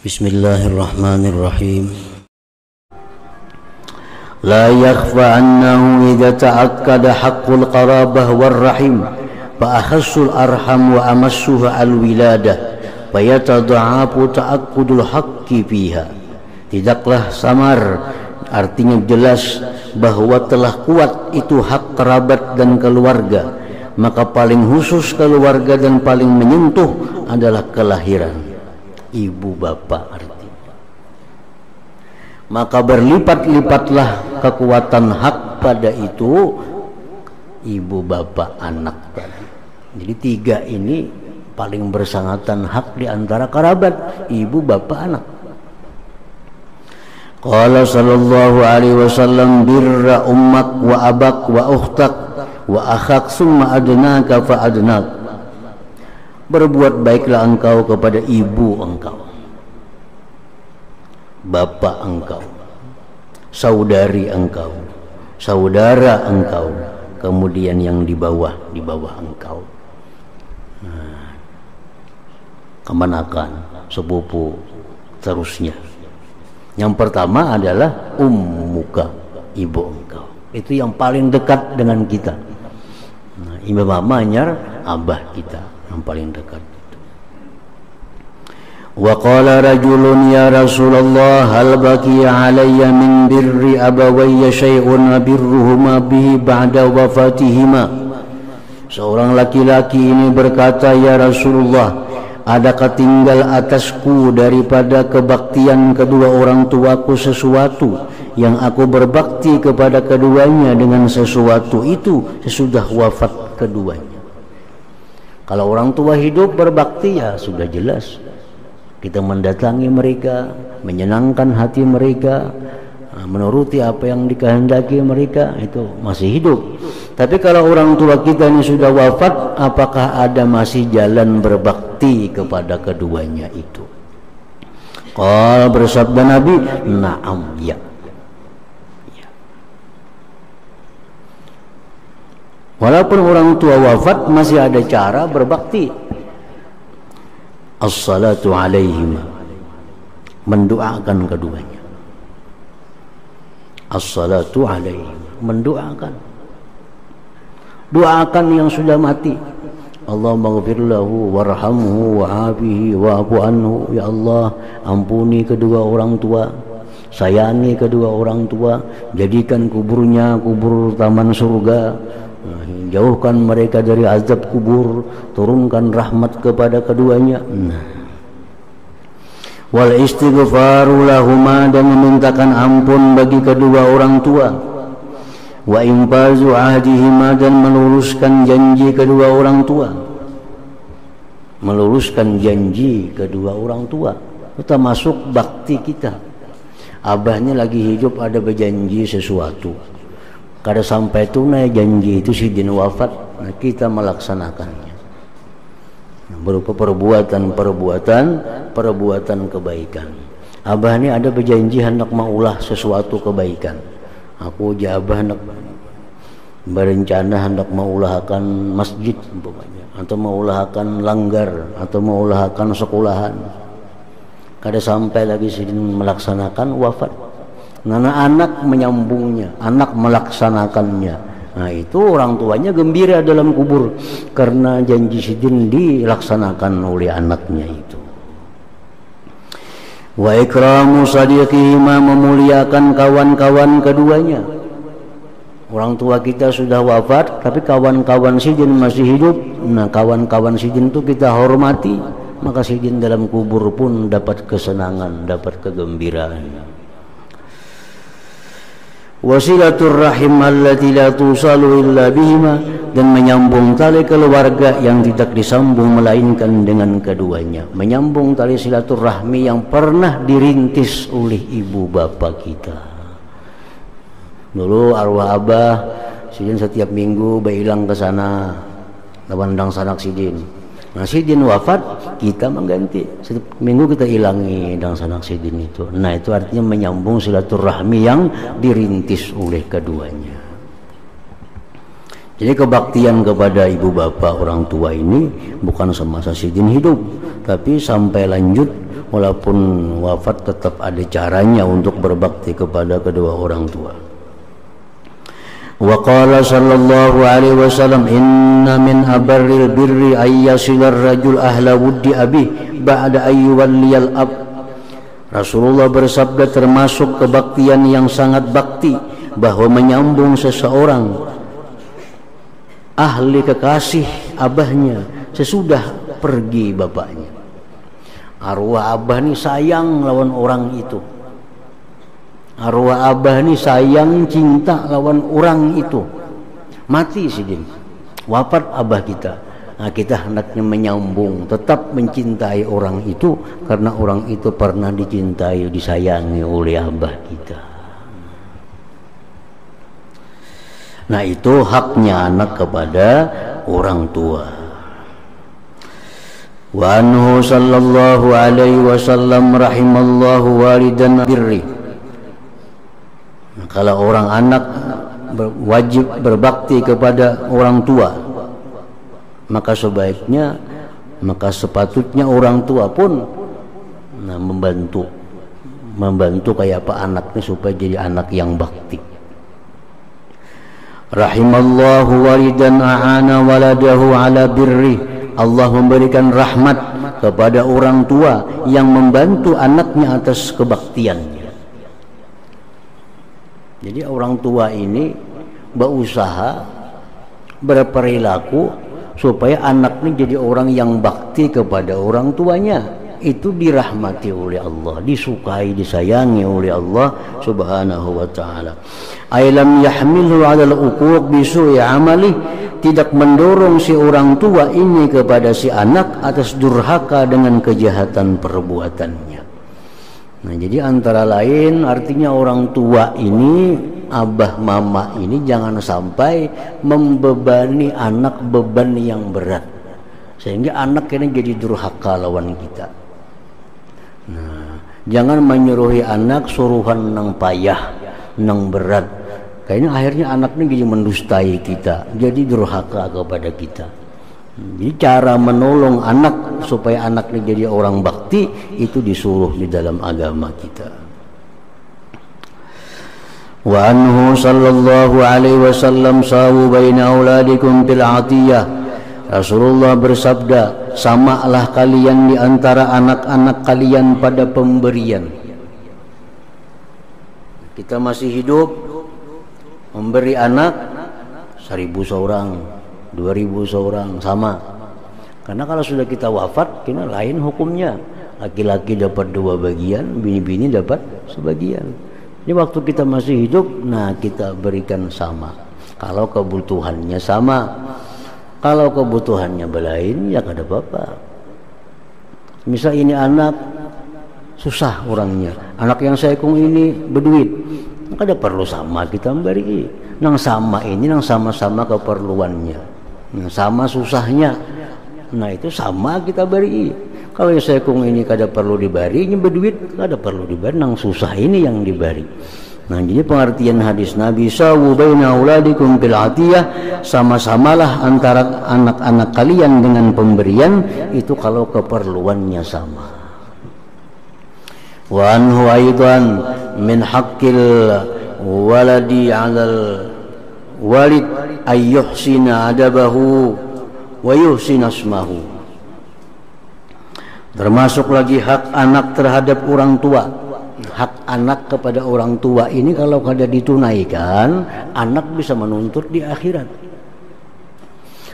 Bismillahirrahmanirrahim. La yakhfa annahu idza ta'akkada haqqul qarabah war rahim fa akhassul arham wa amassuha al wiladah fa yatada'afu ta'akkudul haqqi fiha. Tidaklah samar, artinya jelas bahwa telah kuat itu hak kerabat dan keluarga, maka paling khusus keluarga dan paling menyentuh adalah kelahiran ibu bapak artinya. Maka berlipat-lipatlah kekuatan hak pada itu ibu bapak anak tadi. Jadi tiga ini paling bersangatan hak di antara kerabat, ibu bapak anak. Qala sallallahu alaihi wasallam birra ummak wa abak wa ukhtak wa akhak summa adnaka fa adnak. Berbuat baiklah engkau kepada ibu engkau, bapak engkau, saudari engkau, saudara engkau, kemudian yang di bawah engkau, kemanakan, sepupu, terusnya. Yang pertama adalah ummuka, ibu engkau. Itu yang paling dekat dengan kita. Imam mamanya abah kita yang paling dekat. Wa qala rajulun ya Rasulullah hal baqiya alayya min birri abawayya syai'un birruhuma bihi ba'da wafatihima. Seorang laki-laki ini berkata, ya Rasulullah, adakah tinggal atasku daripada kebaktian kedua orang tuaku sesuatu yang aku berbakti kepada keduanya dengan sesuatu itu sesudah wafat keduanya. Kalau orang tua hidup berbakti, ya sudah jelas kita mendatangi mereka, menyenangkan hati mereka, menuruti apa yang dikehendaki mereka, itu masih hidup. Tapi kalau orang tua kita ini sudah wafat, apakah ada masih jalan berbakti kepada keduanya itu? Qala, bersabda Nabi, na'am, ya. Walaupun orang tua wafat, masih ada cara berbakti. As-salatu alaihim, mendoakan keduanya. As-salatu alaihim, mendoakan. Doakan yang sudah mati. Allahumma ghfir lahu warhamhu wa'afihi wa'fu anhu. Ya Allah, ampuni kedua orang tua, sayangi kedua orang tua, jadikan kuburnya kubur taman surga. Jauhkan mereka dari azab kubur, turunkan rahmat kepada keduanya. Wal istighfaru lahuma, dan memintakan ampun bagi kedua orang tua. Wa infazu ahdihima, dan meluruskan janji kedua orang tua. Meluruskan janji kedua orang tua, itu termasuk bakti kita. Abahnya lagi hidup ada berjanji sesuatu, kada sampai tunai janji itu, sidin wafat, nah kita melaksanakannya berupa perbuatan kebaikan. Abah ini ada berjanji hendak maulah sesuatu kebaikan. Aku abah hendak berencana hendak maulahkan masjid umpamanya, atau maulahkan langgar, atau maulahkan sekolahan. Kada sampai lagi sidin melaksanakan, wafat. Karena anak menyambungnya, anak melaksanakannya. Nah itu orang tuanya gembira dalam kubur karena janji sidin dilaksanakan oleh anaknya itu. Wa ikramu sadiqihima, memuliakan kawan-kawan keduanya. Orang tua kita sudah wafat, tapi kawan-kawan sidin masih hidup. Nah kawan-kawan sidin itu kita hormati, maka sidin dalam kubur pun dapat kesenangan, dapat kegembiraan. Wasilatur rahim allati la tusalu illa bihima, dan menyambung tali keluarga yang tidak disambung melainkan dengan keduanya. Menyambung tali silaturahmi yang pernah dirintis oleh ibu bapak kita. Dulu arwah abah sidin setiap minggu bailang ke sana, lawandang sanak sidin. Nah sidin wafat, kita mengganti. Setiap minggu kita ilangi dan sanak sidin itu. Nah itu artinya menyambung silaturahmi yang dirintis oleh keduanya. Jadi kebaktian kepada ibu bapak orang tua ini bukan semasa sidin hidup, tapi sampai lanjut walaupun wafat tetap ada caranya untuk berbakti kepada kedua orang tua. Wa qala sallallahu alaihi wasallam, inna min abarril birri ayyasilar rajul ahla wuddi abi ba'da ayyuwalliyal ab. Rasulullah bersabda, termasuk kebaktian yang sangat bakti bahwa menyambung seseorang ahli kekasih abahnya sesudah pergi bapaknya. Arwah abah nih sayang lawan orang itu. Arwah abah nih sayang cinta lawan orang itu. Mati sih dia, wafat abah kita. Nah, kita hendaknya menyambung, tetap mencintai orang itu karena orang itu pernah dicintai, disayangi oleh abah kita. Nah, itu haknya anak kepada orang tua. Wa anhu sallallahu alaihi wasallam rahimallahu walidan birri. Kalau orang anak wajib berbakti kepada orang tua, maka sebaiknya, maka sepatutnya orang tua pun membantu kayak apa anaknya supaya jadi anak yang bakti. Rahimallahu walidan a'ana waladahu ala birri. Allah memberikan rahmat kepada orang tua yang membantu anaknya atas kebaktiannya. Jadi orang tua ini berusaha, berperilaku supaya anaknya jadi orang yang bakti kepada orang tuanya. Itu dirahmati oleh Allah, disukai, disayangi oleh Allah subhanahu wa ta'ala. Ailam yahmilhu alal uquq bisu'i amali, tidak mendorong si orang tua ini kepada si anak atas durhaka dengan kejahatan perbuatannya. Nah, jadi antara lain artinya orang tua ini, abah mama ini jangan sampai membebani anak beban yang berat sehingga anak ini jadi durhaka lawan kita. Nah, jangan menyuruhi anak suruhan nang payah, nang berat. Kayaknya akhirnya anaknya jadi mendustai kita, jadi durhaka kepada kita. Jadi cara menolong anak supaya anaknya jadi orang bakti itu disuruh di dalam agama kita. Wa anhu sallallahu alaihi wasallam sawu baina auladikum bil atiyah. Rasulullah bersabda, samalah kalian di antara anak-anak kalian pada pemberian. Kita masih hidup, memberi anak 1.000 seorang, 2.000 seorang, sama. Karena kalau sudah kita wafat, kita lain hukumnya. Laki-laki dapat 2 bagian, bini-bini dapat sebagian. Jadi waktu kita masih hidup, nah kita berikan sama. Kalau kebutuhannya sama. Kalau kebutuhannya berlain, ya kada apa-apa. Misal ini anak susah orangnya, anak yang saya kong ini berduit, kada perlu sama kita memberi. Nang sama ini, nang sama-sama keperluannya, nang sama susahnya, nah itu sama kita beri. Kalau yang saya kong ini kada perlu diberi, ini berduit kada perlu diberi, nang susah ini yang diberi. Nah, jadi pengertian hadis Nabi sawu baina auladikum bil atiyah, sama-samalah antara anak-anak kalian dengan pemberian itu kalau keperluannya sama. Wa anhu aidan min haqqil waladi 'alal walid ayyuhsina adabahu wa yuhsina asmahu. Termasuk lagi hak anak terhadap orang tua. Hak anak kepada orang tua ini kalau kada ditunaikan, anak bisa menuntut di akhirat.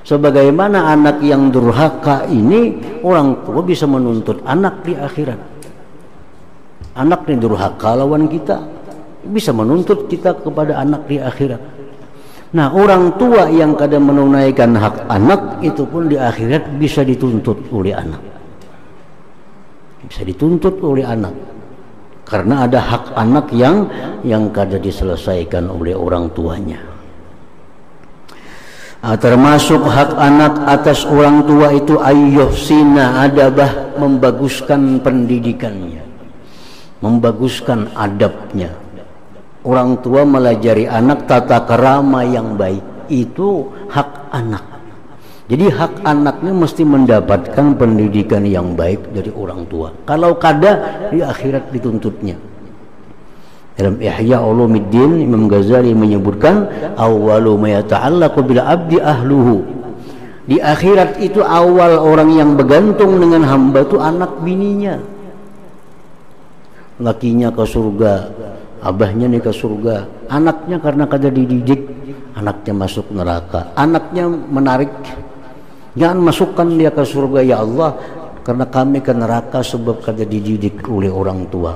Sebagaimana anak yang durhaka ini, orang tua bisa menuntut anak di akhirat. Anak yang durhaka lawan kita, bisa menuntut kita kepada anak di akhirat. Nah, orang tua yang kada menunaikan hak anak itu pun di akhirat bisa dituntut oleh anak. Bisa dituntut oleh anak. Karena ada hak anak yang kada diselesaikan oleh orang tuanya. Termasuk hak anak atas orang tua itu ayyuhsina adabah, membaguskan pendidikannya, membaguskan adabnya. Orang tua melajari anak tata kerama yang baik, itu hak anak. Jadi hak anaknya mesti mendapatkan pendidikan yang baik dari orang tua. Kalau kada, di akhirat dituntutnya. Dalam Ihya Ulumuddin Imam Ghazali menyebutkan awwalu ma yata'allaqu bil abdi ahluhu. Di akhirat itu awal orang yang bergantung dengan hamba itu anak bininya. Lakinya ke surga, abahnya nih ke surga, anaknya karena kada dididik, anaknya masuk neraka. Anaknya menarik, jangan masukkan dia ke surga ya Allah, karena kami ke neraka sebab kada dididik oleh orang tua,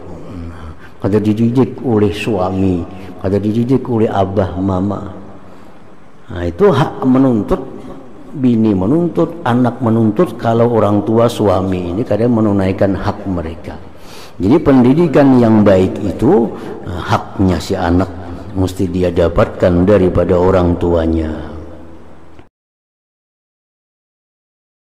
kada dididik oleh suami, kada dididik oleh abah mama. Nah, itu hak menuntut, bini menuntut, anak menuntut kalau orang tua suami ini kada menunaikan hak mereka. Jadi pendidikan yang baik itu haknya si anak mesti dia dapatkan daripada orang tuanya.